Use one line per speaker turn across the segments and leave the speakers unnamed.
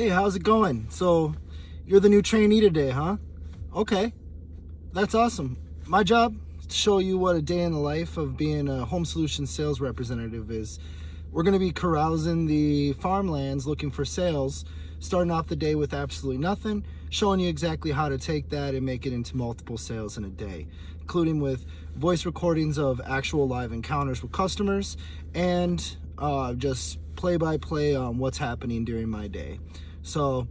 Hey, how's it going? So, you're the new trainee today, huh? Okay, that's awesome. My job is to show you what a day in the life of being a home solutions sales representative is. We're going to be carousing the farmlands looking for sales, starting off the day with absolutely nothing, showing you exactly how to take that and make it into multiple sales in a day, including with voice recordings of actual live encounters with customers and just play-by-play on what's happening during my day. So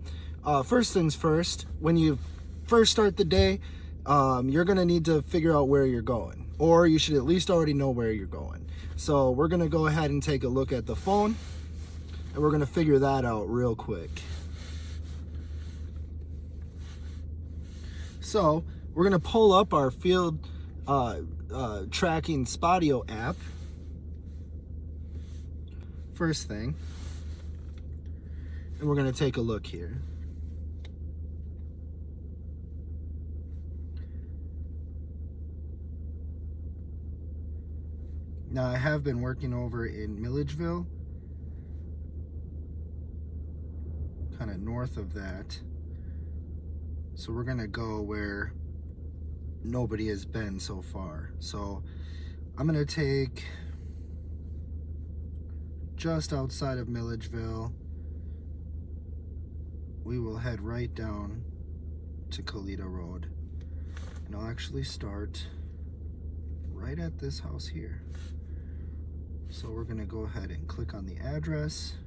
first things first, when you first start the day, you're going to need to figure out where you're going, or you should at least already know where you're going. So we're going to go ahead and take a look at the phone, and we're going to figure that out real quick. So we're going to pull up our field tracking Spodio app first thing, and we're going to take a look here. Now, I have been working over in Milledgeville, kind of north of that. So we're gonna go where nobody has been so far. So I'm gonna take just outside of Milledgeville. We will head right down to Colita Road. And I'll actually start right at this house here. So we're gonna go ahead and click on the address,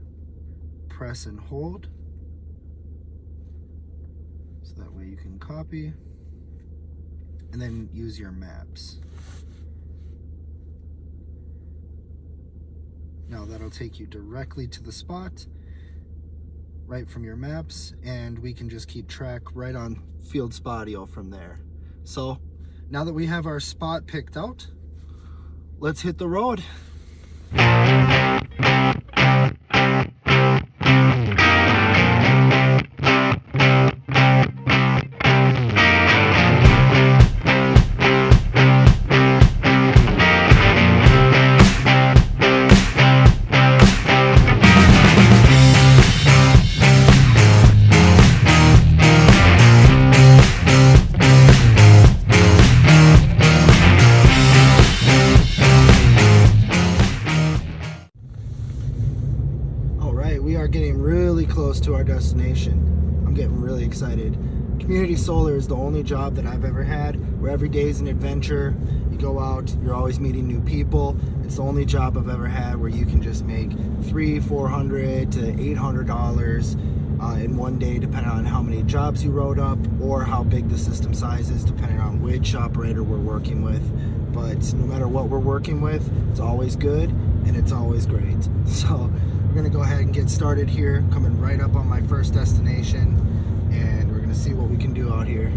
press and hold, so that way you can copy, and then use your maps. Now that'll take you directly to the spot, right from your maps, and we can just keep track right on Field Spodio from there. So now that we have our spot picked out, let's hit the road. We are getting really close to our destination. I'm getting really excited. Community solar is the only job that I've ever had where every day is an adventure. You go out, you're always meeting new people. It's the only job I've ever had where you can just make $300-400 to $800 in one day, depending on how many jobs you wrote up or how big the system size is, depending on which operator we're working with. But no matter what we're working with, it's always good and it's always great. So we're gonna go ahead and get started here, coming right up on my first destination, and we're gonna see what we can do out here.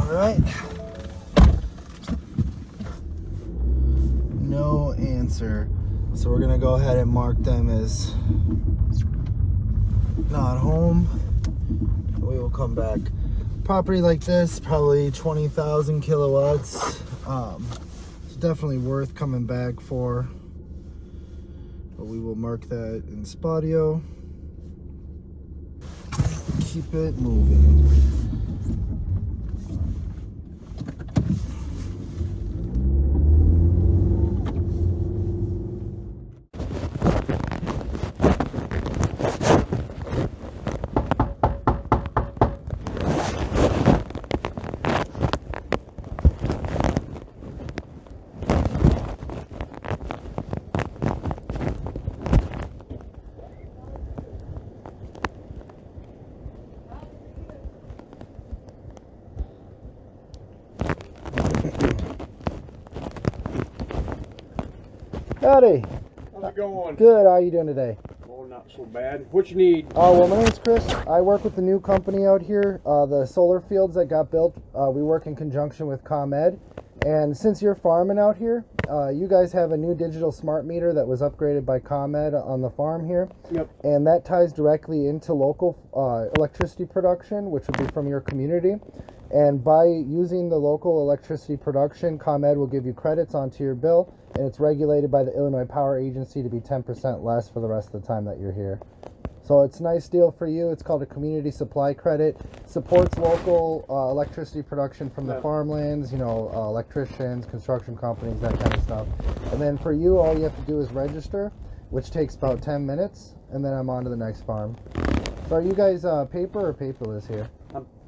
Right. No answer. So we're gonna go ahead and mark them as not home. We will come back. Property like this, probably 20,000 kilowatts. It's definitely worth coming back for. But we will mark that in Spodio. Keep it moving. Howdy.
How's it going?
Good. How are you doing today?
Going not so bad. What you need?
Well, my name's Chris. I work with the new company out here, the solar fields that got built. We work in conjunction with ComEd. And since you're farming out here, you guys have a new digital smart meter that was upgraded by ComEd on the farm here.
Yep.
And that ties directly into local electricity production, which would be from your community. And by using the local electricity production, ComEd will give you credits onto your bill, and it's regulated by the Illinois Power Agency to be 10% less for the rest of the time that you're here. So it's a nice deal for you. It's called a community supply credit. Supports local electricity production from the farmlands, you know, electricians, construction companies, that kind of stuff. And then for you, all you have to do is register, which takes about 10 minutes, and then I'm on to the next farm. So are you guys paper or paperless here?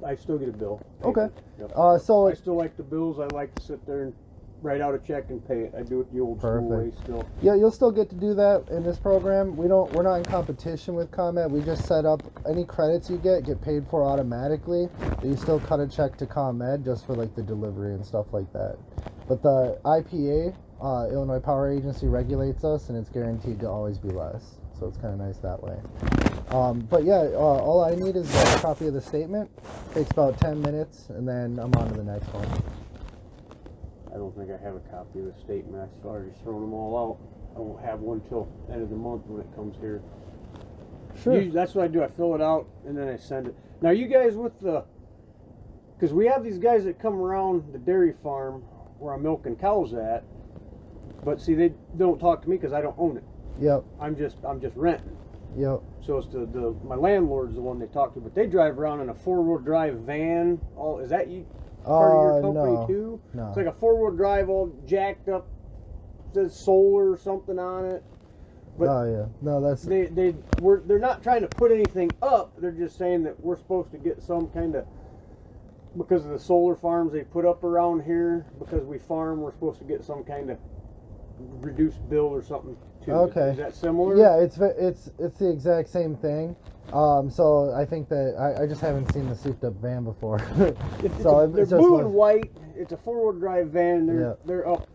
I still get a bill.
Okay.
Yep.
So
I still like the bills. I like to sit there and write out a check and pay it. I do it the old school way still.
Yeah, you'll still get to do that in this program. We're not in competition with ComEd. We just set up any credits you get paid for automatically. But you still cut a check to ComEd just for like the delivery and stuff like that. But the IPA, Illinois Power Agency, regulates us, and it's guaranteed to always be less. So it's kind of nice that way. But yeah, all I need is a copy of the statement. Takes about 10 minutes, and then I'm on to the next one.
I don't think I have a copy of the statement. I started throwing them all out. I won't have one till end of the month when it comes here.
Sure.
Usually, that's what I do. I fill it out and then I send it. Now you guys with the, because we have these guys that come around the dairy farm where I'm milking cows at, but see they don't talk to me because I don't own it.
Yep.
I'm just renting.
Yep.
So it's my landlord's the one they talk to, but they drive around in a 4-wheel drive van. Is that you? Part of your company too?
No.
It's like a 4-wheel drive, all jacked up, says solar or something on it. But
yeah. No, that's
they're not trying to put anything up. They're just saying that we're supposed to get some kind of, because of the solar farms they put up around here. Because we farm, we're supposed to get some kind of reduced bill or something too.
Okay.
Is that similar?
Yeah, it's the exact same thing. So I think that I just haven't seen the souped up van before.
So they're blue and white. It's a 4-wheel drive van. They're up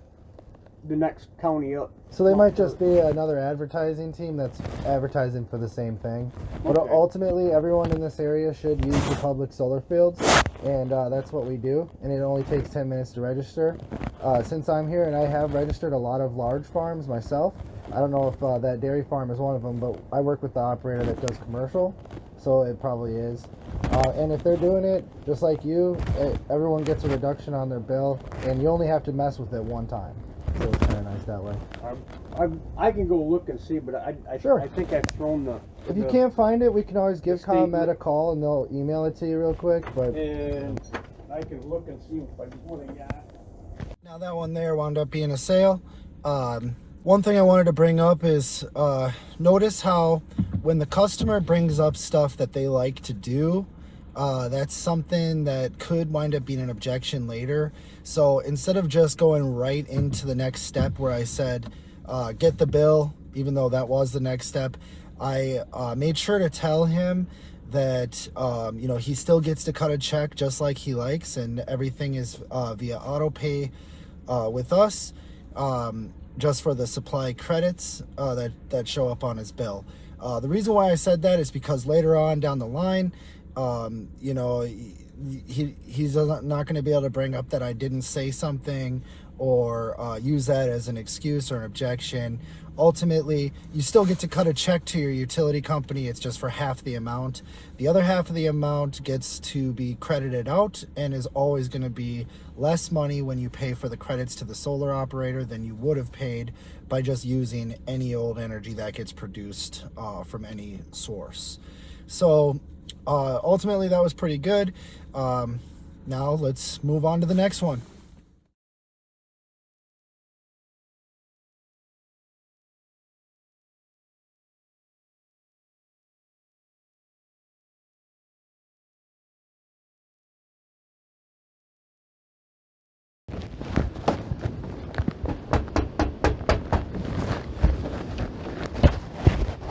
the next county up.
So they might just be another advertising team that's advertising for the same thing. But ultimately, everyone in this area should use the public solar fields, and that's what we do. And it only takes 10 minutes to register. Since I'm here, and I have registered a lot of large farms myself. I don't know if that dairy farm is one of them, but I work with the operator that does commercial, so it probably is. And if they're doing it just like you, everyone gets a reduction on their bill, and you only have to mess with it one time. So it's kind of nice that way.
I can go look and see, but I think I've thrown the.
If you can't find it, we can always give ComEd a call, and they'll email it to you real quick.
And I can look and see what I got.
Now that one there wound up being a sale. One thing I wanted to bring up is notice how when the customer brings up stuff that they like to do, that's something that could wind up being an objection later. So instead of just going right into the next step where I said, get the bill, even though that was the next step, I made sure to tell him that he still gets to cut a check just like he likes, and everything is via auto pay with us, just for the supply credits that show up on his bill. The reason why I said that is because later on down the line, he's not going to be able to bring up that I didn't say something or use that as an excuse or an objection. Ultimately, you still get to cut a check to your utility company. It's just for half the amount. The other half of the amount gets to be credited out and is always going to be less money when you pay for the credits to the solar operator than you would have paid by just using any old energy that gets produced from any source. So ultimately, that was pretty good. Now let's move on to the next one.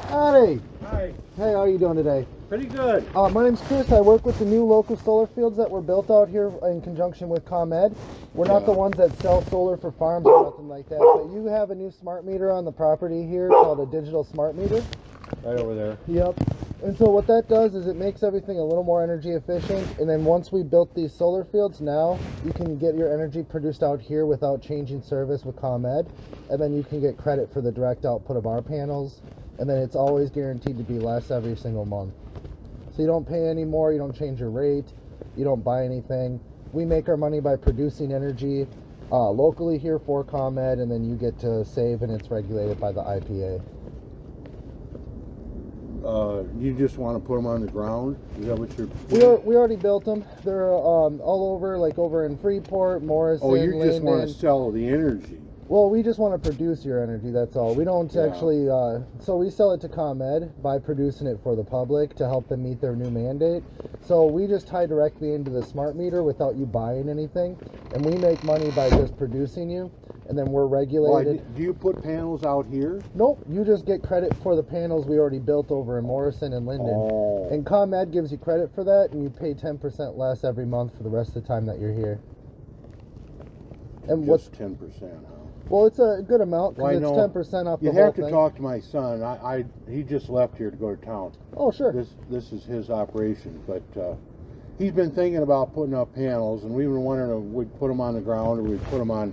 Howdy.
Hi.
Hey, how are you doing today?
Pretty good.
My name's Chris. I work with the new local solar fields that were built out here in conjunction with ComEd. We're not the ones that sell solar for farms or nothing like that, but you have a new smart meter on the property here called a digital smart meter.
right over there.
Yep. And so what that does is it makes everything a little more energy efficient. And then once we built these solar fields, now you can get your energy produced out here without changing service with ComEd. And then you can get credit for the direct output of our panels. And then it's always guaranteed to be less every single month. So you don't pay any more, you don't change your rate, you don't buy anything. We make our money by producing energy locally here for ComEd, and then you get to save, and it's regulated by the IPA.
You just want to put them on the ground? Is that what you're...
We already built them. They're all over, like over in Freeport, Morrison,
Oh, you just want
Linden.
to sell the energy.
Well, we just want to produce your energy, that's all. We don't actually, so we sell it to ComEd by producing it for the public to help them meet their new mandate. So we just tie directly into the smart meter without you buying anything. And we make money by just producing you. And then we're regulated.
Why, do you put panels out here?
Nope, you just get credit for the panels we already built over in Morrison and Linden.
Oh.
And ComEd gives you credit for that, and you pay 10% less every month for the rest of the time that you're here. And
Just 10%, huh?
Well, it's a good amount
Well,
because it's 10% off the
you
whole
have to
thing.
talk to my son. He just left here to go to town.
Oh, sure.
This is his operation, but he's been thinking about putting up panels, and we've been wondering if we'd put them on the ground or we'd put them on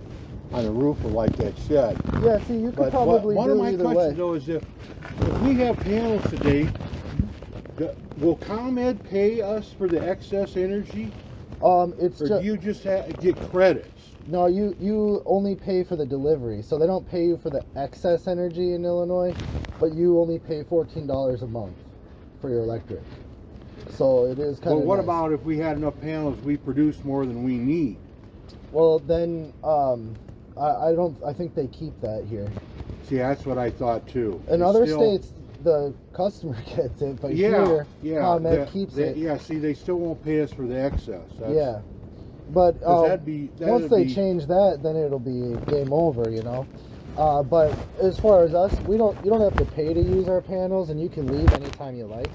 the roof of like that shed.
Yeah, see, you could
But
probably
one
do
of my
either
questions
way.
though is if we have panels today, will ComEd pay us for the excess energy,
It's
or
just
do you just get credits?
no, you only pay for the delivery, so they don't pay you for the excess energy in Illinois, but you only pay $14 a month for your electric. So it is kind
Well,
of.
what
nice.
about if we had enough panels, we produce more than we need?
Well, then I think they keep that here.
See, that's what I thought too.
In
They
other
still-
states, the customer gets it, but
yeah,
here, ComEd keeps it.
Yeah, see, they still won't pay us for the excess.
Yeah, but
'cause
once they change that, then it'll be game over, you know. But as far as us, you don't have to pay to use our panels, and you can leave anytime you like.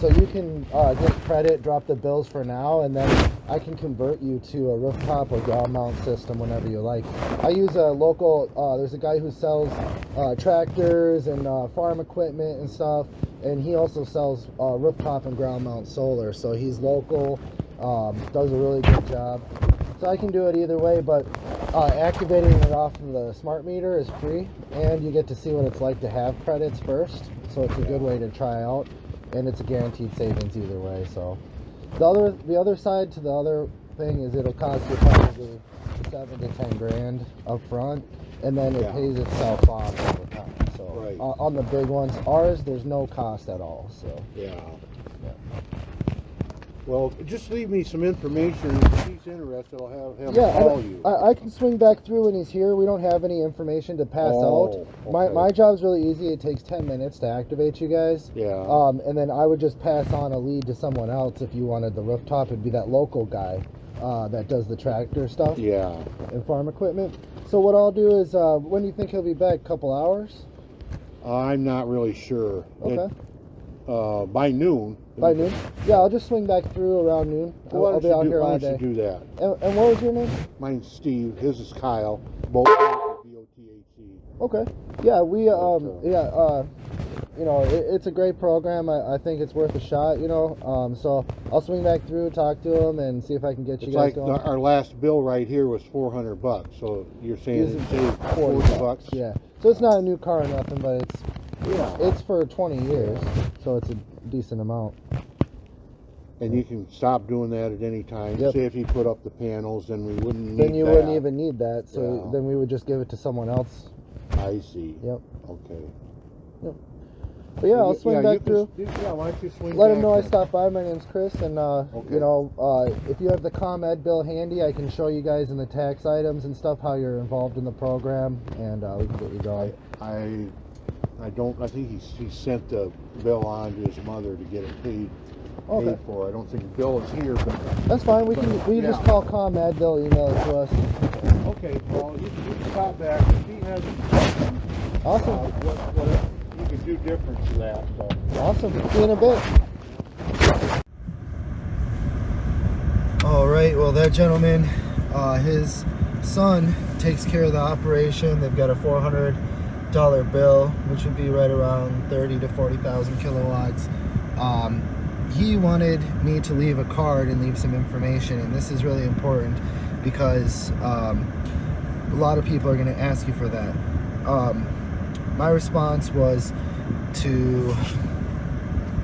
So you can get credit, drop the bills for now, and then I can convert you to a rooftop or ground mount system whenever you like. I use a local, there's a guy who sells tractors and farm equipment and stuff, and he also sells rooftop and ground mount solar. So he's local, does a really good job. So I can do it either way, but activating it off of the smart meter is free, and you get to see what it's like to have credits first. So it's a good way to try out, and it's a guaranteed savings either way. So the other side to the other thing is it'll cost you probably 7 to 10 grand up front, and then it pays itself off over time. So
Right.
on the big ones, ours there's no cost at all. So
Yeah.
yeah.
Well, just leave me some information. If he's interested, I'll have him
Yeah,
call you.
I can swing back through when he's here. We don't have any information to pass out.
Okay.
My job's really easy. It takes 10 minutes to activate you guys.
Yeah.
And then I would just pass on a lead to someone else if you wanted the rooftop. It'd be that local guy that does the tractor stuff
Yeah.
and farm equipment. So what I'll do is, when do you think he'll be back? Couple hours?
I'm not really sure.
Okay.
By noon.
By noon? Yeah, I'll just swing back through around noon.
Why
I'll
don't
be
you
out
do-
here
why
all
don't you
day.
do that?
And what was your name?
Mine's Steve. His is Kyle. Both BOTHC.
Okay. Yeah, we you know, it's a great program. I think it's worth a shot, you know. So I'll swing back through, talk to him, and see if I can get you
It's
guys
like
going.
our last bill right here was $400. So you're saying
Using
it saved
40
$40 bucks?
Yeah. So it's not a new car or nothing, but it's
Yeah.
it's for 20 years, so it's a decent amount.
And you can stop doing that at any time.
Yep.
Say if you put up the panels, then we wouldn't need
Then you
that.
wouldn't even need that, so
Yeah.
then we would just give it to someone else.
I see.
Yep.
Okay.
But yeah, I'll swing
you
back
can-
through.
Yeah, why don't you swing
Let
back
him know I
then?
stopped by. My name's Chris, and
Okay.
you know, if you have the ComEd bill handy, I can show you guys in the tax items and stuff how you're involved in the program, and we can get you going.
I don't. I think he sent the bill on to his mother to get it paid
Okay,
for. I don't think the bill is here, but
that's fine. We just
Yeah.
call ComEd. They'll email it to us.
okay. Well, you can stop back if he has questions.
Awesome,
What you can do different to that. So.
awesome. See you in a bit. All right. Well, that gentleman, his son takes care of the operation. They've got a 400 bill, which would be right around 30 to 40,000 kilowatts. He wanted me to leave a card and leave some information, and this is really important because a lot of people are going to ask you for that. My response was to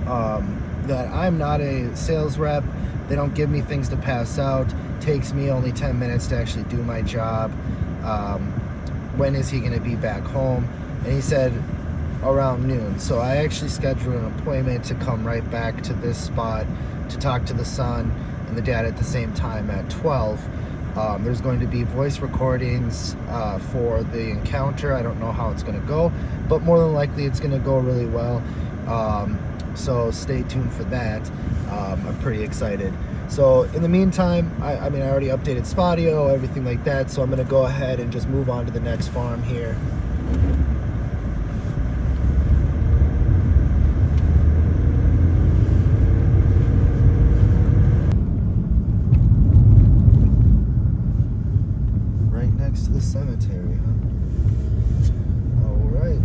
that I'm not a sales rep. They don't give me things to pass out. Takes me only 10 minutes to actually do my job. When is he going to be back home? And he said around noon. So I actually scheduled an appointment to come right back to this spot to talk to the son and the dad at the same time at 12. There's going to be voice recordings for the encounter. I don't know how it's going to go, but more than likely it's going to go really well. So stay tuned for that. I'm pretty excited. So in the meantime, I mean, I already updated Spodio, everything like that. So I'm going to go ahead and just move on to the next farm here. Right next to the cemetery, huh? All right.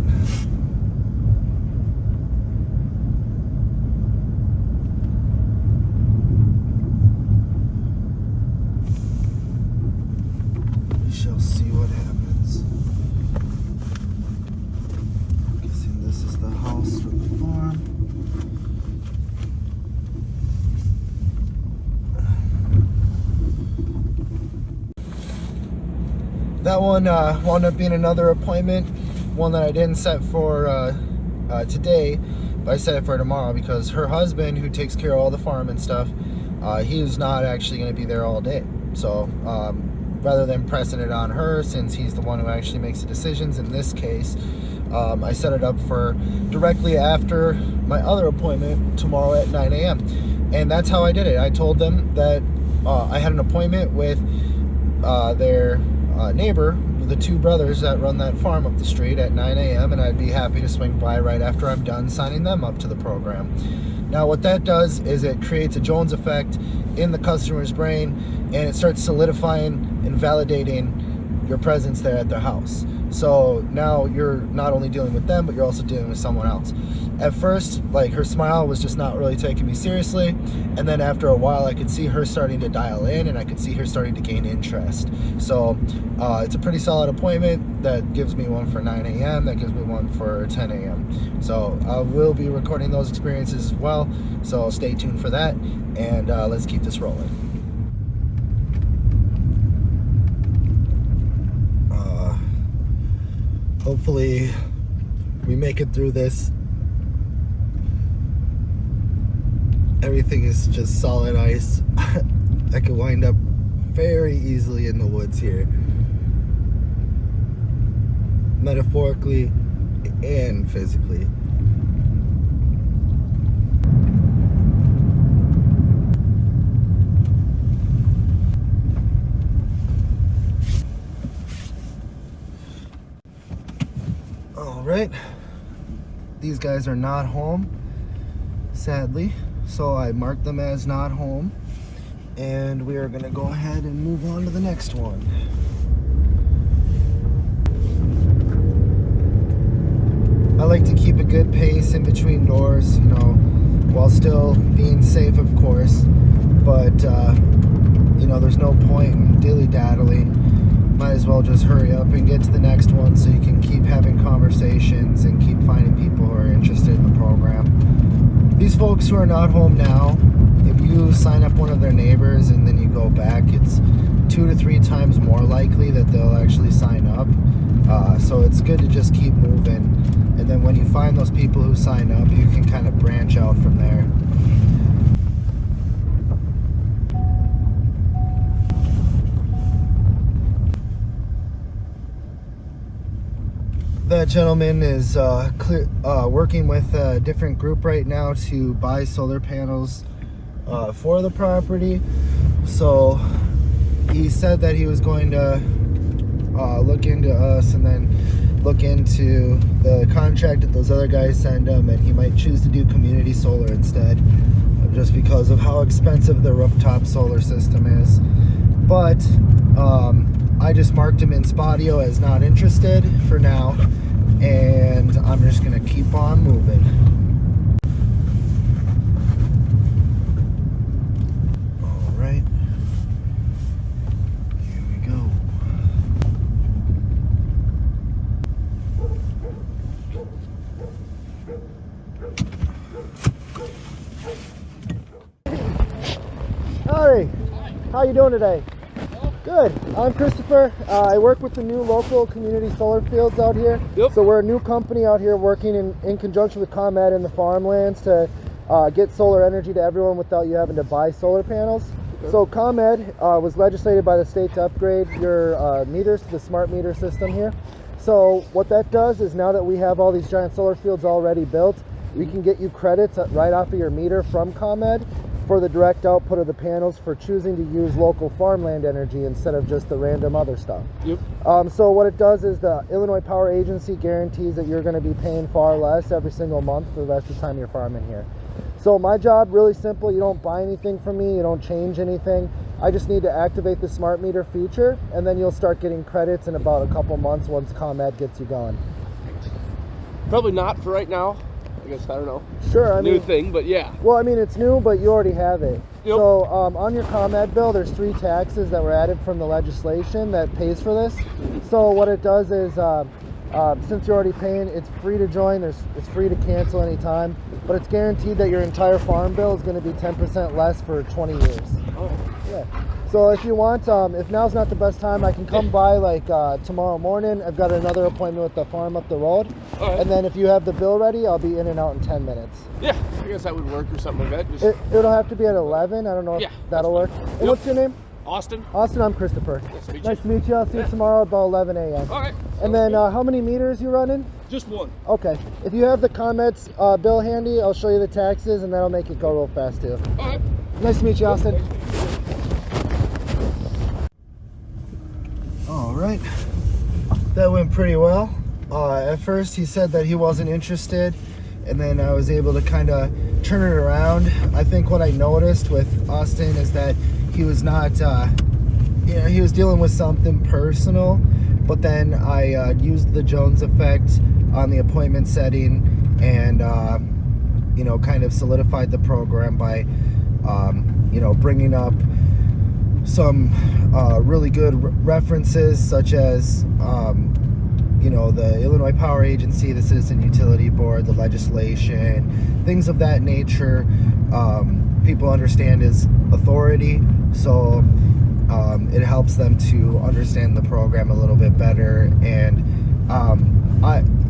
Shall see what happens. Guessing this is the house for the farm. That one wound up being another appointment, one that I didn't set for today, but I set it for tomorrow because her husband, who takes care of all the farm and stuff, he is not actually going to be there all day. So rather than pressing it on her, since he's the one who actually makes the decisions in this case, I set it up for directly after my other appointment tomorrow at 9 a.m. And that's how I did it. I told them that I had an appointment with their neighbor, the two brothers that run that farm up the street, at 9 a.m. and I'd be happy to swing by right after I'm done signing them up to the program. Now what that does is it creates a Jones effect in the customer's brain, and it starts solidifying and validating your presence there at their house. So now you're not only dealing with them, but you're also dealing with someone else. At first, like, her smile was just not really taking me seriously, and then after a while I could see her starting to dial in, and I could see her starting to gain interest. So it's a pretty solid appointment. That gives me one for 9 a.m. That gives me one for 10 a.m. So I will be recording those experiences as well, so stay tuned for that, and let's keep this rolling. Hopefully we make it through this. Everything is just solid ice. I could wind up very easily in the woods here, metaphorically and physically. All right, these guys are not home, sadly, so I marked them as not home, and we are gonna go ahead and move on to the next one. I like to keep a good pace in between doors, you know, while still being safe, of course, but you know, there's no point in dilly-daddling. Might as well just hurry up and get to the next one so you can keep having conversations and keep finding people who are interested in the program. These folks who are not home now, if you sign up one of their neighbors and then you go back, it's 2 to 3 times more likely that they'll actually sign up. So it's good to just keep moving. And then when you find those people who sign up, you can kind of branch out from there. That gentleman is working with a different group right now to buy solar panels for the property. So he said that he was going to look into us and then look into the contract that those other guys send him, and he might choose to do community solar instead, just because of how expensive the rooftop solar system is. But I just marked him in Spodio as not interested for now. and I'm just gonna keep on moving. All right, here we go. Howdy, how you doing today? Good. I'm Christopher. I work with the new local community solar fields out here.
Yep.
So we're a new company out here working in conjunction with ComEd and the farmlands to get solar energy to everyone without you having to buy solar panels.
Okay.
So ComEd was legislated by the state to upgrade your meters to the smart meter system here. So what that does is now that we have all these giant solar fields already built, we can get you credits right off of your meter from ComEd for the direct output of the panels for choosing to use local farmland energy instead of just the random other stuff.
Yep.
So what it does is the Illinois Power Agency guarantees that you're going to be paying far less every single month for the rest of the time you're farming here. So my job, really simple. You don't buy anything from me. You don't change anything. I just need to activate the smart meter feature, and then you'll start getting credits in about a couple months once ComEd gets you going.
Probably not for right now. I guess, I don't know.
Sure. I
New
mean,
thing, but yeah.
well, I mean, it's new, but you already have it.
Yep.
So on your ComEd bill, there's 3 taxes that were added from the legislation that pays for this. So what it does is, since you're already paying, it's free to join. It's free to cancel anytime, but it's guaranteed that your entire farm bill is going to be 10% less for 20 years.
Oh.
Yeah. So if you want, if now's not the best time, I can come by like tomorrow morning. I've got another appointment with the farm up the road.
All right.
And then if you have the bill ready, I'll be in and out in 10 minutes.
Yeah, I guess that would work or something like that. Just
It'll have to be at 11. I don't know if
Yeah,
that'll work.
that's fine.
And
Yep.
what's your name?
Austin.
Austin, I'm Christopher.
Nice to meet you.
Nice to meet you. I'll see you
Yeah.
tomorrow about 11 a.m.
All right.
And then how many meters you running?
Just one.
Okay. If you have the ComEd's bill handy, I'll show you the taxes, and that'll make it go real fast too.
All right.
Nice to meet you, Austin. All right. That went pretty well. At first, he said that he wasn't interested, and then I was able to kind of turn it around. I think what I noticed with Austin is that he was not, he was dealing with something personal, but then I used the Jones effect on the appointment setting and, kind of solidified the program by, bringing up some really good references, such as the Illinois Power Agency, the Citizen Utility Board, the legislation, things of that nature. People understand his authority, so it helps them to understand the program a little bit better. And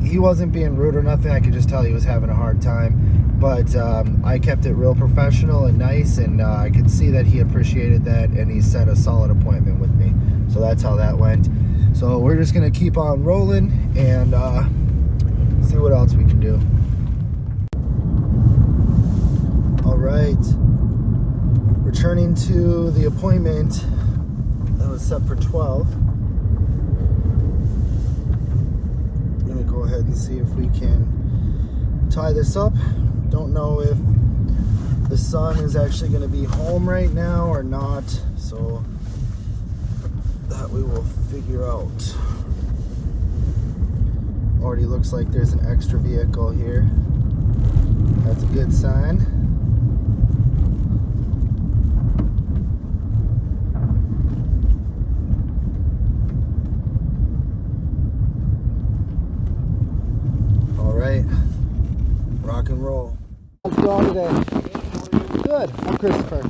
he wasn't being rude or nothing. I could just tell he was having a hard time, but I kept it real professional and nice, and I could see that he appreciated that, and he set a solid appointment with me. So that's how that went. So we're just gonna keep on rolling and see what else we can do. All right, returning to the appointment that was set for 12. I'm gonna go ahead and see if we can tie this up. Don't know if the son is actually gonna be home right now or not, so that we will figure out. Already looks like there's an extra vehicle here. That's a good sign. All right, rock and roll. How's it going today? Good, I'm Christopher.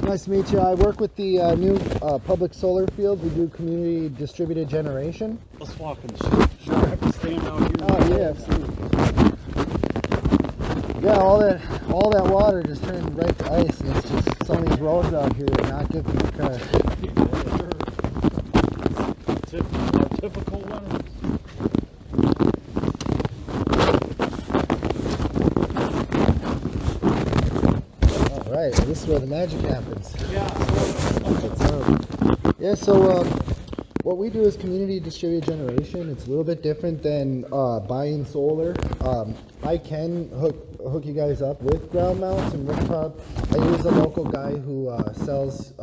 Nice to meet you. I work with the new public solar field. We do community distributed generation.
Let's walk in the shade. Sure, I have to stand out here.
Oh yeah, absolutely. Yeah, all that water just turned right to ice, and it's just some of these roads out here are not good for the car.
Our typical winters.
All right, this is where the magic happens.
Yeah.
Yeah, so what we do is community distributed generation. It's a little bit different than buying solar. I can hook you guys up with ground mounts and rooftop. I use a local guy who sells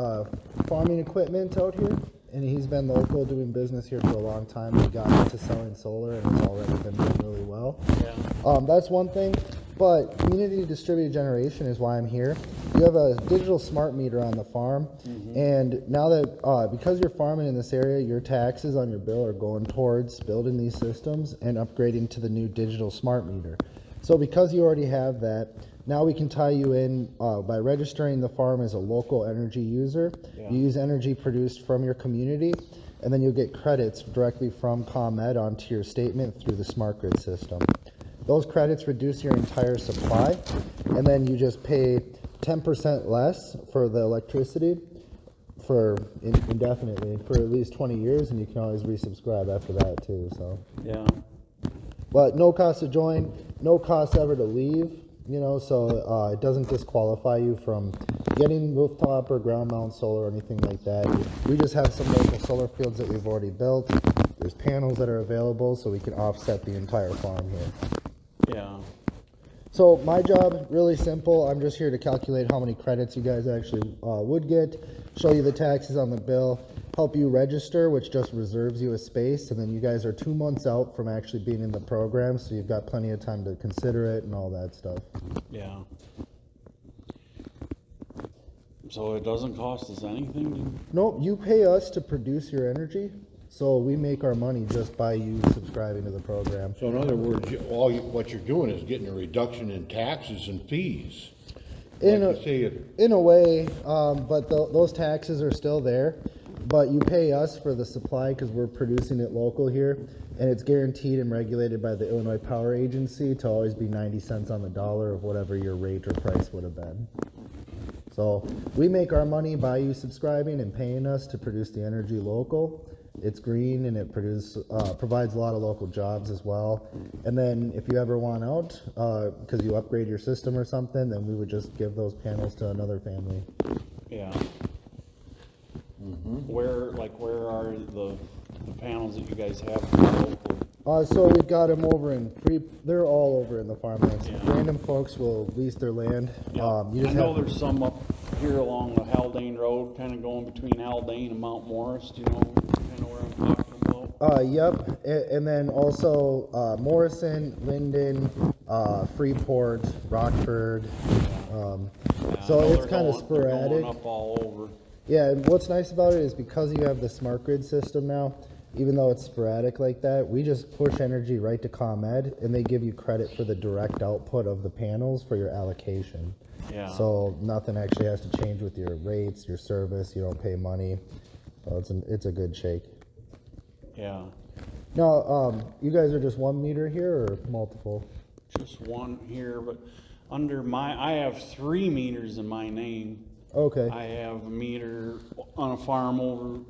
farming equipment out here. and he's been local doing business here for a long time. He got into selling solar and has already been doing really well.
Yeah.
That's one thing, but community distributed generation is why I'm here. You have a digital smart meter on the farm, and now that because you're farming in this area, your taxes on your bill are going towards building these systems and upgrading to the new digital smart meter. So because you already have that, now we can tie you in by registering the farm as a local energy user.
Yeah.
You use energy produced from your community, and then you'll get credits directly from ComEd onto your statement through the smart grid system. Those credits reduce your entire supply, and then you just pay 10% less for the electricity for indefinitely for at least 20 years, and you can always resubscribe after that too. So,
Yeah.
but no cost to join, no cost ever to leave. You know, so it doesn't disqualify you from getting rooftop or ground mount solar or anything like that. We just have some local solar fields that we've already built. There's panels that are available, so we can offset the entire farm here.
Yeah.
So my job, really simple. I'm just here to calculate how many credits you guys actually would get, show you the taxes on the bill, help you register, which just reserves you a space, and then you guys are 2 months out from actually being in the program, so you've got plenty of time to consider it and all that stuff.
Yeah. So it doesn't cost us anything?
Nope, you pay us to produce your energy, so we make our money just by you subscribing to the program.
So in other words, what you're doing is getting a reduction in taxes and fees.
In
Like
a,
you say it-
in a way, but those taxes are still there. But you pay us for the supply because we're producing it local here, and it's guaranteed and regulated by the Illinois Power Agency to always be 90 cents on the dollar of whatever your rate or price would have been. So we make our money by you subscribing and paying us to produce the energy local. It's green and it provides a lot of local jobs as well. And then if you ever want out, because you upgrade your system or something, then we would just give those panels to another family.
Yeah. Where are the panels that you guys have locally?
So we've got them over in they're all over in the farmlands.
Yeah.
Random folks will lease their land. You
I
just
know
have,
there's some up here along the Haldane Road, kind of going between Haldane and Mount Morris, do you know kind of where I'm talking about?
Yep, and then also Morrison, Linden, Freeport, Rockford.
Yeah,
So
I know
it's
they're
kind of
they're
sporadic.
going up all over.
Yeah, and what's nice about it is because you have the smart grid system now, even though it's sporadic like that, we just push energy right to ComEd, and they give you credit for the direct output of the panels for your allocation.
Yeah.
So nothing actually has to change with your rates, your service. You don't pay money. So it's a good shake.
Yeah.
Now, you guys are just one meter here or multiple?
Just one here, but I have 3 meters in my name.
Okay.
I have a meter on a farm over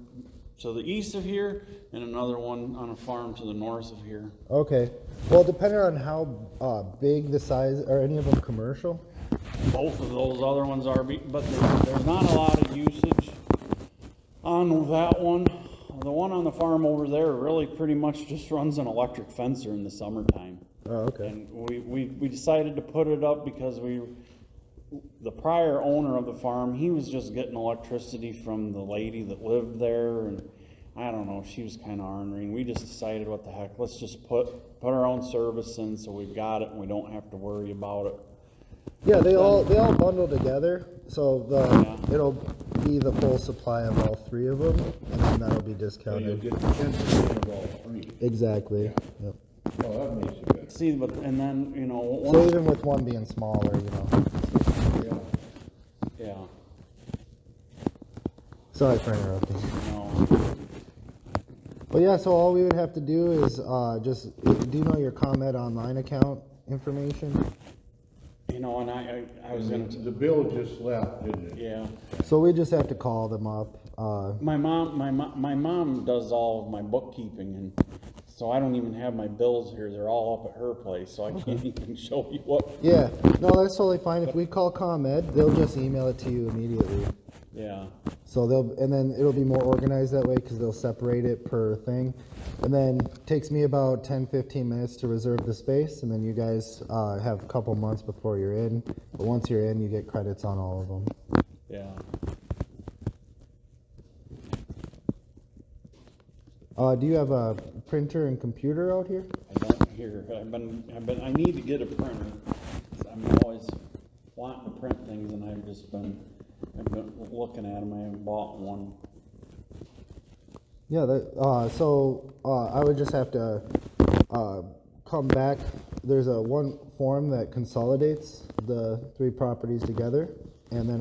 to the east of here and another one on a farm to the north of here.
Okay. Well, depending on how big the size, are any of them commercial?
Both of those other ones are, but there's not a lot of usage on that one. The one on the farm over there really pretty much just runs an electric fencer in the summertime.
Oh, okay.
And we decided to put it up because the prior owner of the farm, he was just getting electricity from the lady that lived there, and I don't know, she was kind of ornery. We just decided, what the heck, let's just put our own service in so we've got it and we don't have to worry about it.
Yeah, they all bundle together, so
Yeah.
it'll be the full supply of all 3 of them, and then that'll be
So you
discounted.
get 10% of all three.
Exactly. Yep.
Oh, that makes it better.
See, but, and then,
So
once,
even with one being smaller,
Yeah.
yeah,
Sorry for interrupting.
no,
Well, yeah, so all we would have to do is do you know your ComEd online account information?
and I was gonna,
The bill just left, didn't it?
yeah.
So we just have to call them up.
My mom does all of my bookkeeping, and so I don't even have my bills here. They're all up at her place, so I can't even show you what.
Yeah, no, that's totally fine. If we call ComEd, they'll just email it to you immediately.
Yeah,
So and then it'll be more organized that way because they'll separate it per thing. And then it takes me about 10-15 minutes to reserve the space, and then you guys have a couple months before you're in. But once you're in, you get credits on all of them.
yeah.
Do you have a printer and computer out here?
I don't hear. I need to get a printer. I'm always wanting to print things, and I've been looking at them. I haven't bought one.
Yeah, I would just have to come back. There's one form that consolidates the 3 properties together, and then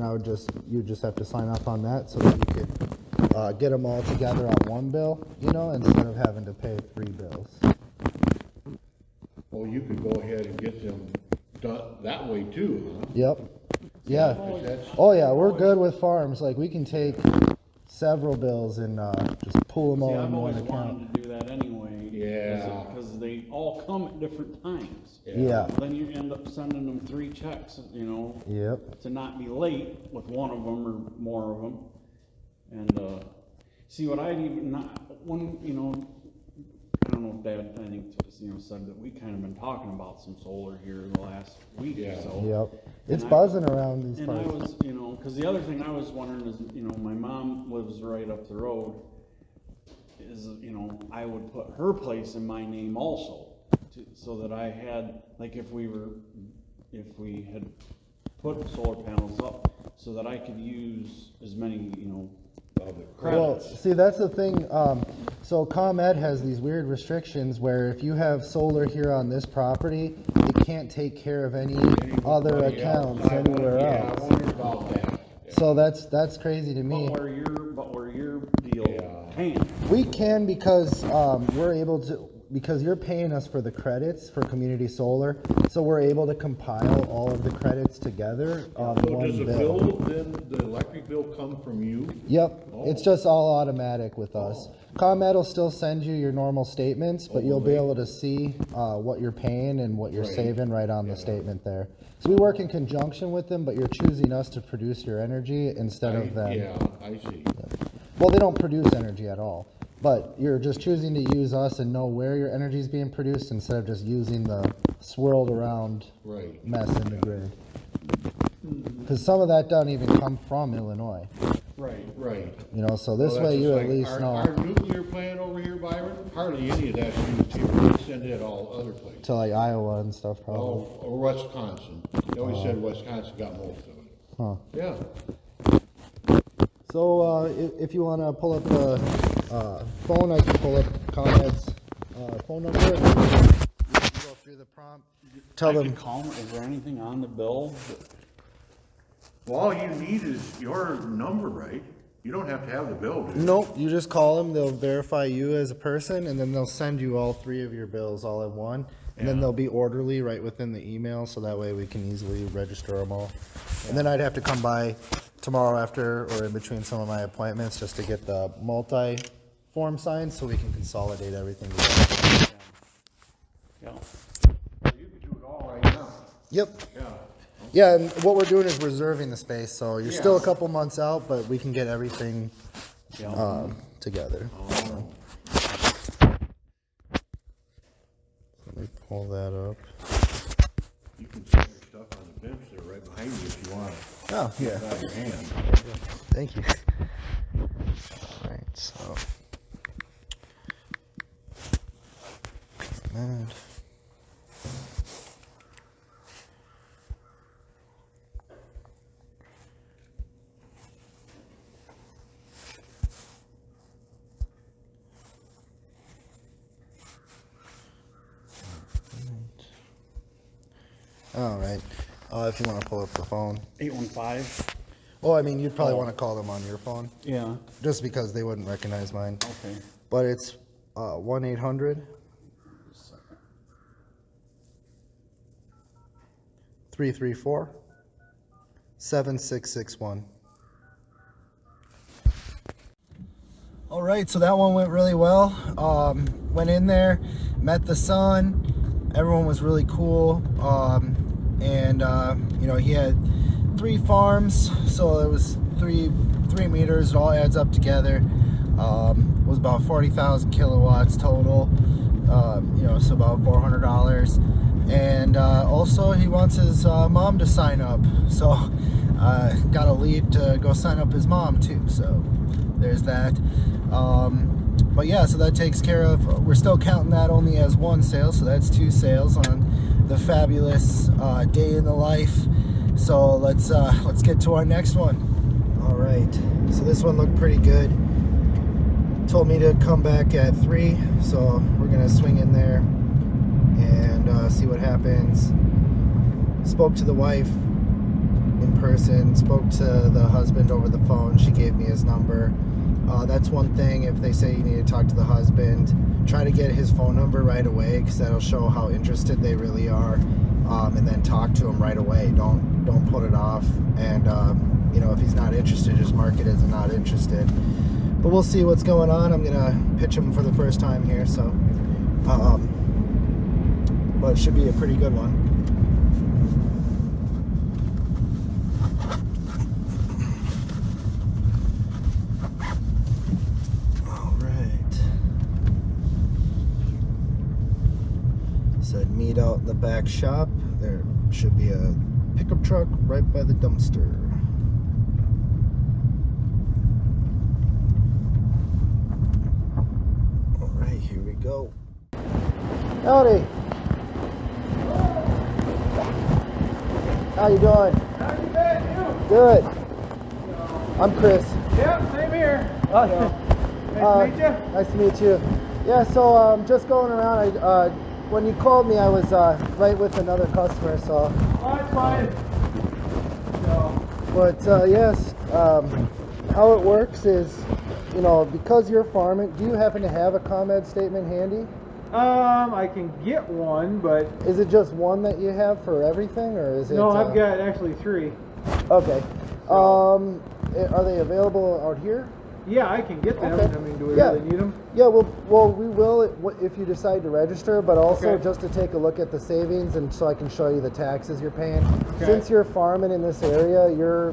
you just have to sign up on that so that you could get them all together on one bill, instead of having to pay 3 bills.
Well, you could go ahead and get them done that way too, huh?
Yep. Yeah. Oh yeah, we're good with farms. Like we can take several bills and just pull them all
See, I've
in one
always
account.
wanted to do that anyway.
Yeah.
Because they all come at different times.
Yeah.
Then you end up sending them 3 checks,
Yep.
to not be late with one of them or more of them. And see what I even not one, I don't know if Dad, I think, said that we kind of been talking about some solar here the last week or so.
Yep. It's
And
buzzing around these
And
parts.
I was, because the other thing I was wondering is, my mom lives right up the road. Is, I would put her place in my name also, so that I had, like, if we had put solar panels up, so that I could use as many, of the
Well,
credits.
see, that's the thing. So ComEd has these weird restrictions where if you have solar here on this property, it can't take care of any other accounts anywhere
Yeah,
else.
I wondered about that.
So that's crazy to me.
But where your deal can.
We can because we're able to, because you're paying us for the credits for community solar, so we're able to compile all of the credits together on
So
one
does the
bill.
bill, then the electric bill come from you?
Yep, it's just all automatic with us. ComEd will still send you your normal statements, but you'll be able to see what you're paying and what you're
Right.
saving right on the statement there. So we work in conjunction with them, but you're choosing us to produce your energy instead of them.
Yeah, I see.
Well, they don't produce energy at all, but you're just choosing to use us and know where your energy is being produced instead of just using the swirled around
Right.
mess in the grid. Because some of that doesn't even come from Illinois,
Right.
Right.
so this
Well,
way
that's
you
just
at
like
least know
Our nuclear plant over here, Byron, hardly any of that's used here. They send it all other places.
to like Iowa and stuff probably.
Oh, or Wisconsin. They always said Wisconsin got most of it.
Huh.
Yeah.
So if you want to pull up the phone, I can pull up ComEd's phone number and you go through the prompt. Tell
I
them.
can call them. Is there anything on the bill?
Well, all you need is your number, right? You don't have to have the bill, do you?
Nope, you just call them, they'll verify you as a person, and then they'll send you all 3 of your bills all in one. And then they'll be orderly right within the email, so that way we can easily register them all. And then I'd have to come by tomorrow after, or in between some of my appointments, just to get the multi-form signed, so we can consolidate everything together.
Yeah.
You can do it all right now.
Yep.
Yeah.
Yeah, and what we're doing is reserving the space, so you're still a
Yeah.
couple months out, but we can get everything together. Let me pull that up.
You can set your stuff on the bench there right behind you if you want.
Oh, yeah.
Out of your hand.
Thank you. All right, so. And all right. If you want to pull up the phone.
815.
Well, I mean, you'd probably want to call them on your phone,
Yeah.
just because they wouldn't recognize mine.
Okay.
But it's 1-800 334 7661. All right, so that one went really well. Went in there, met the son. Everyone was really cool. And he had 3 farms, so it was 3 meters. It all adds up together. Was about 40,000 kilowatts total. So about $400. And also he wants his mom to sign up. So got a lead to go sign up his mom too. So there's that. But yeah, so that takes care of, we're still counting that only as one sale, so that's 2 sales on the fabulous day in the life. So let's get to our next one. All right, so this one looked pretty good. Told me to come back at 3, so we're gonna swing in there and see what happens. Spoke to the wife in person, spoke to the husband over the phone. She gave me his number. That's one thing, if they say you need to talk to the husband, try to get his phone number right away, because that'll show how interested they really are, and then talk to him right away. Don't put it off, and you know, if he's not interested, just mark it as not interested. But we'll see what's going on. I'm gonna pitch him for the first time here, so but it should be a pretty good one. Said meet out in the back shop. There should be a pickup truck right by the dumpster. All right, here we go. Howdy. How you doing?
How you been? You?
Good. I'm Chris.
Yep, same here.
Nice
to meet you.
Nice to meet you. Yeah, so just going around. When you called me, I was right with another customer, so.
Oh, it's fine. So,
But yes, how it works is, you know, because you're farming, do you happen to have a ComEd statement handy?
I can get one, but
Is it just one that you have for everything, or is it?
no, I've got actually 3.
Okay.
So-
Are they available out here?
Yeah, I can get them.
Okay.
I mean, do we
Yeah.
really need them?
Yeah, well, we will if you decide to register, but also
Okay.
just to take a look at the savings, and so I can show you the taxes you're paying.
Okay.
Since you're farming in this area, you're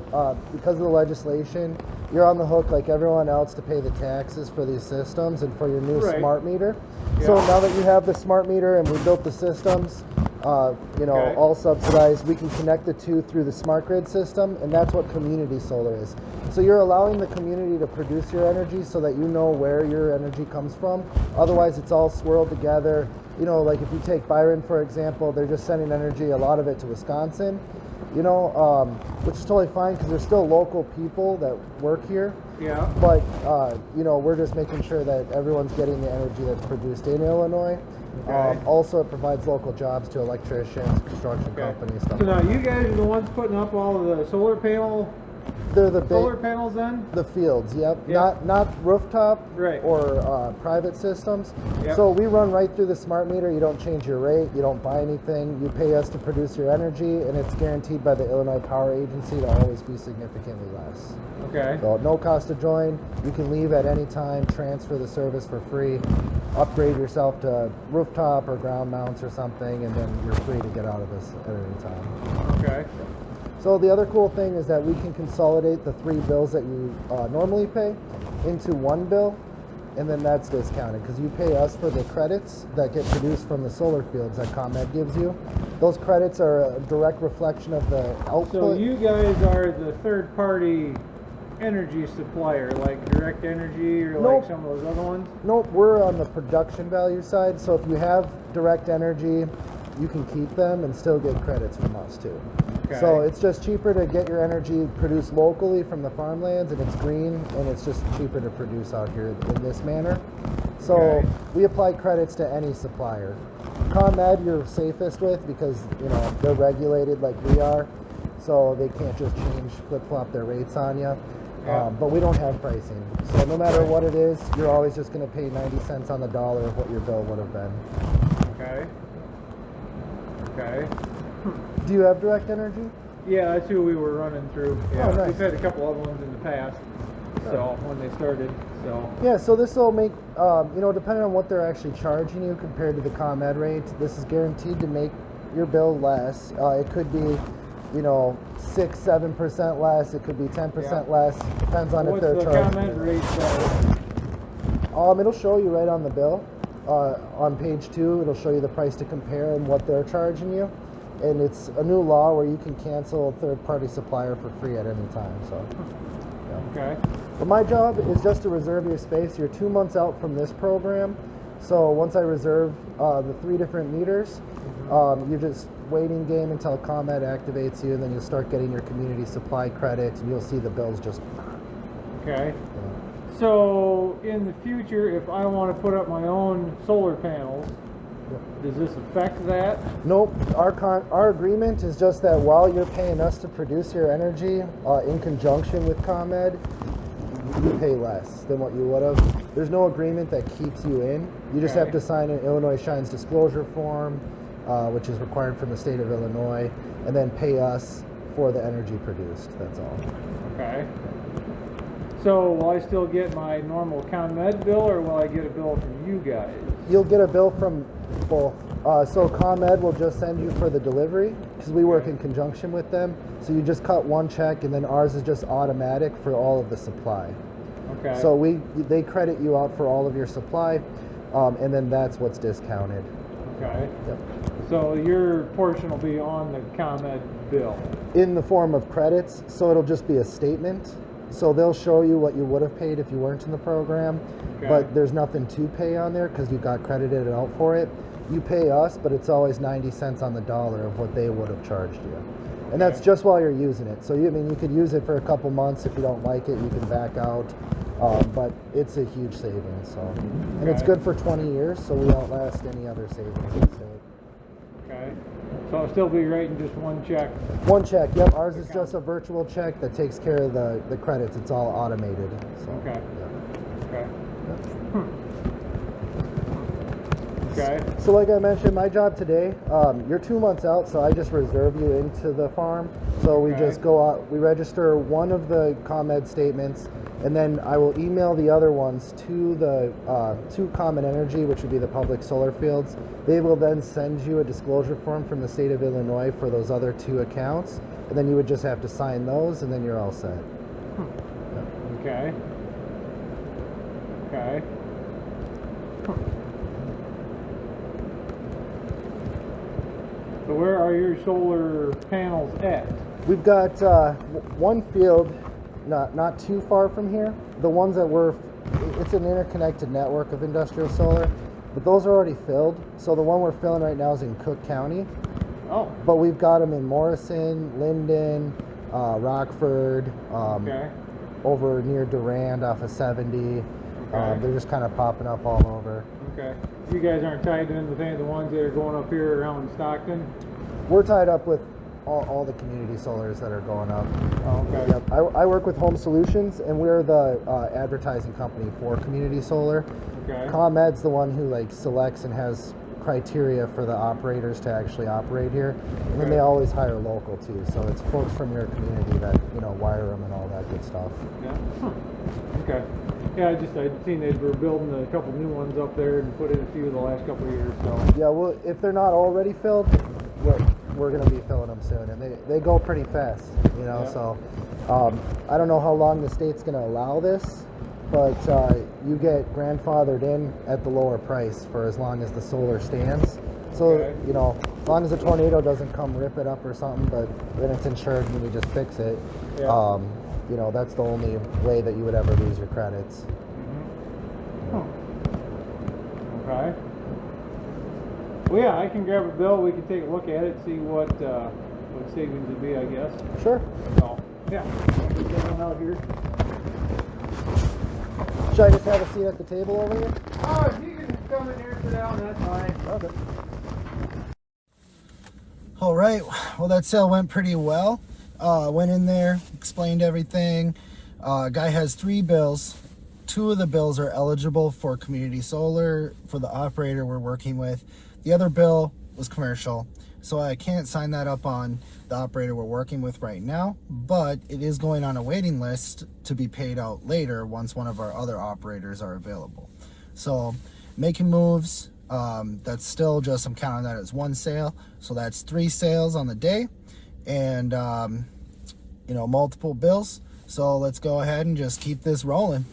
because of the legislation, you're on the hook like everyone else to pay the taxes for these systems and for your new
Right.
smart meter. So
Yeah.
now that you have the smart meter and we built the systems, you know,
Okay.
all subsidized, we can connect the two through the smart grid system, and that's what community solar is. So you're allowing the community to produce your energy so that you know where your energy comes from. Otherwise, it's all swirled together. You know, like if you take Byron, for example, they're just sending energy, a lot of it to Wisconsin, you know, which is totally fine because there's still local people that work here.
Yeah.
But, you know, we're just making sure that everyone's getting the energy that's produced in Illinois.
Okay.
Also, it provides local jobs to electricians, construction
Okay.
companies, stuff
So
like
now you guys are the ones putting up all of the solar
that. They're the
solar
big,
panels then?
the fields, yep.
Yep.
Not rooftop
Right.
or private systems.
Yep.
So we run right through the smart meter. You don't change your rate. You don't buy anything. You pay us to produce your energy, and it's guaranteed by the Illinois Power Agency to always be significantly less.
Okay.
So no cost to join. You can leave at any time, transfer the service for free, upgrade yourself to rooftop or ground mounts or something, and then you're free to get out of this at any time.
Okay.
So the other cool thing is that we can consolidate the 3 bills that you normally pay into one bill, and then that's discounted because you pay us for the credits that get produced from the solar fields that ComEd gives you. Those credits are a direct reflection of the output.
So you guys are the third party energy supplier, like Direct Energy or
Nope.
like some of those other ones?
Nope, we're on the production value side. So if you have direct energy, you can keep them and still get credits from us too.
Okay.
So it's just cheaper to get your energy produced locally from the farmlands, and it's green, and it's just cheaper to produce out here in this manner. So
Okay.
we apply credits to any supplier. ComEd you're safest with because, you know, they're regulated like we are, so they can't just flip-flop their rates on you.
Yeah.
But we don't have pricing. So no matter what it is, you're always just going to pay 90 cents on the dollar of what your bill would have been.
Okay. Okay.
Do you have direct energy?
Yeah, that's who we were running through. Yeah.
Oh, nice.
We've had a couple other ones in the past. So when they started, so
Yeah, so this will make, you know, depending on what they're actually charging you compared to the ComEd rate, this is guaranteed to make your bill less. It could be, you know, 6-7% less. It could be 10%
Yeah.
less. Depends on if
what's
they're
the
charging.
comment
you.
rate?
It'll show you right on the bill. On page 2, it'll show you the price to compare and what they're charging you. and it's a new law where you can cancel a third-party supplier for free at any time. So, yeah.
Okay.
But my job is just to reserve your space. You're 2 months out from this program, so once I reserve the 3 different meters, you're just waiting game until ComEd activates you, and then you'll start getting your community supply credit, and you'll see the bills just.
Okay. So in the future, if I want to put up my own solar panels, does this affect that?
Nope. Our agreement is just that while you're paying us to produce your energy, in conjunction with ComEd, you pay less than what you would have. There's no agreement that keeps you in. You just have to sign an Illinois Shines disclosure form, which is required from the state of Illinois, and then pay us for the energy produced. That's all.
Okay. So will I still get my normal ComEd bill, or will I get a bill from you guys?
You'll get a bill from both. So ComEd will just send you for the delivery, because we work in conjunction with them. So you just cut one check, and then ours is just automatic for all of the supply.
Okay.
So they credit you out for all of your supply, and then that's what's discounted.
Okay.
Yep.
So your portion will be on the ComEd bill.
In the form of credits, so it'll just be a statement. So they'll show you what you would have paid if you weren't in the program, but there's nothing to pay on there because you got credited out for it. You pay us, but it's always 90 cents on the dollar of what they would have charged you. And that's just while you're using it. So you could use it for a couple months. If you don't like it, you can back out. But it's a huge savings. So, and it's good for 20 years, so we outlast any other savings in the state.
Okay. So I'll still be writing just one check.
One check. Yep. Ours is just a virtual check that takes care of the credits. It's all automated. So,
Okay.
yeah.
Okay. Okay.
So like I mentioned, my job today, you're 2 months out, so I just reserve you into the farm. So we just go out, we register one of the ComEd statements, and then I will email the other ones to the to Common Energy, which would be the public solar fields. They will then send you a disclosure form from the state of Illinois for those other 2 accounts, and then you would just have to sign those, and then you're all set.
Okay. Okay. So where are your solar panels at?
We've got one field not too far from here. The ones that it's an interconnected network of industrial solar, but those are already filled. So the one we're filling right now is in Cook County.
Oh.
But we've got them in Morrison, Linden, Rockford, over near Durand off of 70. They're just kind of popping up all over.
Okay. You guys aren't tied in with any of the ones that are going up here around Stockton?
We're tied up with all the community solars that are going up.
Oh, okay.
Yep. I work with Home Solutions, and we're the advertising company for community solar.
Okay.
ComEd's the one who selects and has criteria for the operators to actually operate here, and then they always hire local too. So it's folks from your community that wire them and all that good stuff.
Yeah. Okay. Yeah, I'd seen they were building a couple new ones up there and put in a few the last couple of years. So.
Yeah, well, if they're not already filled, we're going to be filling them soon, and they go pretty fast, So I don't know how long the state's going to allow this, but you get grandfathered in at the lower price for as long as the solar stands. So as long as a tornado doesn't come rip it up or something, but then it's insured and you just fix it.
Yeah.
That's the only way that you would ever lose your credits.
Okay. Well, yeah, I can grab a bill. We can take a look at it, see what savings would be, I guess.
Sure.
So, yeah, I'll get that one out here.
Should I just have a seat at the table over here?
Oh, if you can come in here and sit down, that's fine.
Okay.
All right. Well, that sale went pretty well. Went in there, explained everything. Guy has 3 bills. 2 of the bills are eligible for community solar for the operator we're working with. The other bill was commercial, so I can't sign that up on the operator we're working with right now, but it is going on a waiting list to be paid out later once one of our other operators are available. So making moves. That's still just, I'm counting that as 1 sale, so that's 3 sales on the day, and multiple bills. So let's go ahead and just keep this rolling.